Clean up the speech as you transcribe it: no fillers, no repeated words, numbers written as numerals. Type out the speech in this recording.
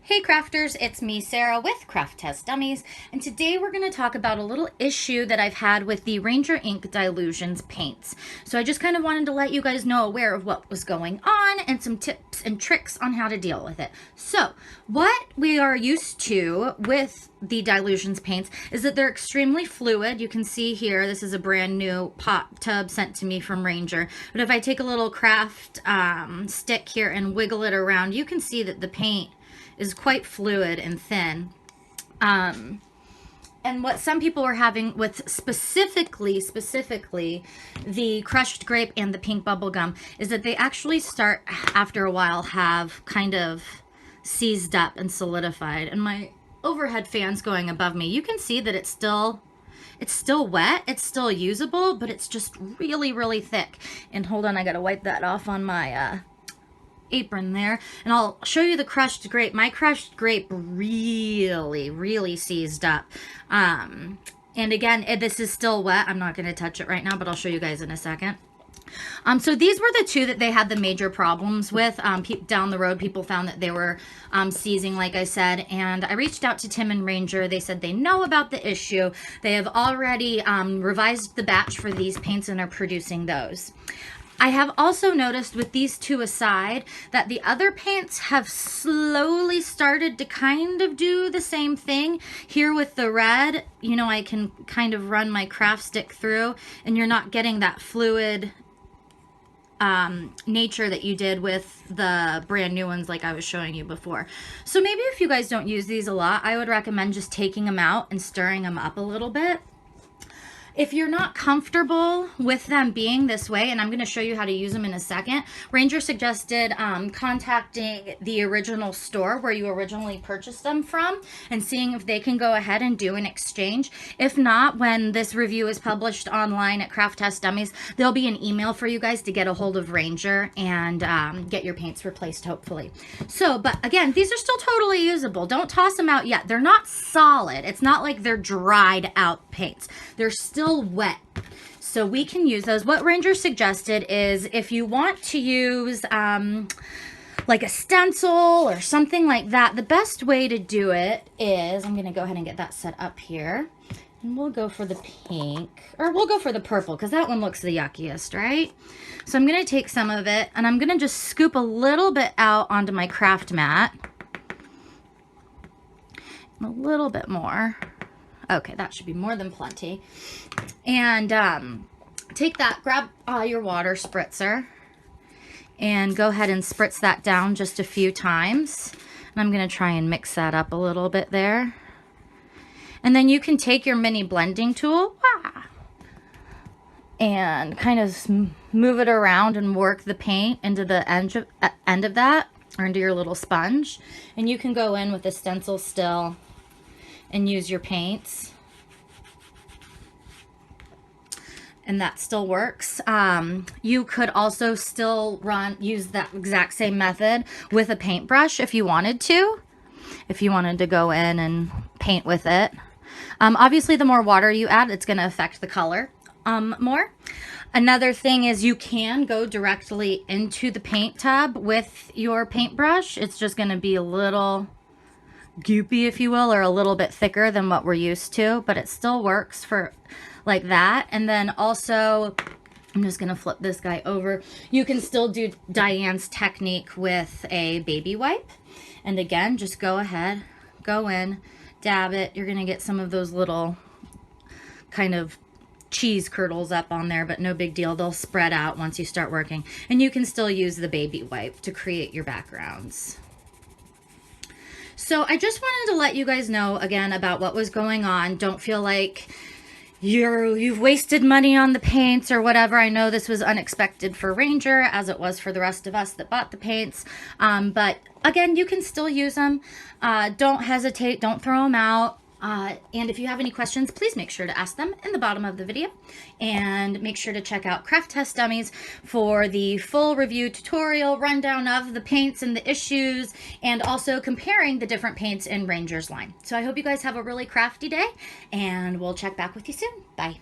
Hey crafters, it's me Sarah with Craft Test Dummies, and today we're going to talk about a little issue that I've had with the Ranger Ink Dylusions paints. So I just kind of wanted to let you guys know aware of what was going on and some tips and tricks on how to deal with it. So what we are used to with the Dylusions paints is that they're extremely fluid. You can see here, this is a brand new pot tub sent to me from Ranger. But if I take a little craft stick here and wiggle it around, you can see that the paint is quite fluid and thin. And what some people were having with specifically the crushed grape and the pink bubblegum is that they actually start after a while have kind of seized up and solidified. And my overhead fan's going above me. You can see that it's still wet, it's still usable, but it's just really thick. And hold on, I gotta wipe that off on my apron there, and I'll show you the crushed grape. My crushed grape really seized up, and again, this is still wet. I'm not going to touch it right now, but I'll show you guys in a second. So these were the two that they had the major problems with. Down the road, people found that they were seizing, like I said, and I reached out to Tim and Ranger. They said they know about the issue. They have already revised the batch for these paints and are producing those. I have also noticed with these two aside that the other paints have slowly started to kind of do the same thing. Here with the red, you know, I can kind of run my craft stick through and you're not getting that fluid nature that you did with the brand new ones like I was showing you before. So maybe if you guys don't use these a lot, I would recommend just taking them out and stirring them up a little bit. If you're not comfortable with them being this way, and I'm going to show you how to use them in a second, Ranger suggested contacting the original store where you originally purchased them from and seeing if they can go ahead and do an exchange. If not, when this review is published online at Craft Test Dummies, there'll be an email for you guys to get a hold of Ranger and get your paints replaced, hopefully. So, but again, these are still totally usable. Don't toss them out yet. They're not solid. It's not like they're dried out paints. They're still wet, so we can use those. What Ranger suggested is if you want to use like a stencil or something like that, the best way to do it is, I'm going to go ahead and get that set up here, and we'll go for the pink, or we'll go for the purple because that one looks the yuckiest, right? So I'm going to take some of it and I'm going to just scoop a little bit out onto my craft mat, and a little bit more. Okay, that should be more than plenty. And take that, grab your water spritzer, and go ahead and spritz that down just a few times. And I'm going to try and mix that up a little bit there. And then you can take your mini blending tool and kind of move it around and work the paint into the end of that, or into your little sponge. And you can go in with a stencil still and use your paints, and that still works. You could also still use that exact same method with a paintbrush if you wanted to go in and paint with it. Obviously the more water you add, it's going to affect the color more. Another thing is you can go directly into the paint tub with your paintbrush. It's just going to be a little goopy, if you will, or a little bit thicker than what we're used to, but it still works for like that. And then also, I'm just going to flip this guy over. You can still do Dyan's technique with a baby wipe. And again, just go ahead, go in, dab it. You're going to get some of those little kind of cheese curdles up on there, but no big deal. They'll spread out once you start working. And you can still use the baby wipe to create your backgrounds. So I just wanted to let you guys know again about what was going on. Don't feel like you've wasted money on the paints or whatever. I know this was unexpected for Ranger, as it was for the rest of us that bought the paints. But again, you can still use them. Don't hesitate. Don't throw them out. And if you have any questions, please make sure to ask them in the bottom of the video, and make sure to check out Craft Test Dummies for the full review tutorial rundown of the paints and the issues, and also comparing the different paints in Ranger's line. So I hope you guys have a really crafty day, and we'll check back with you soon. Bye.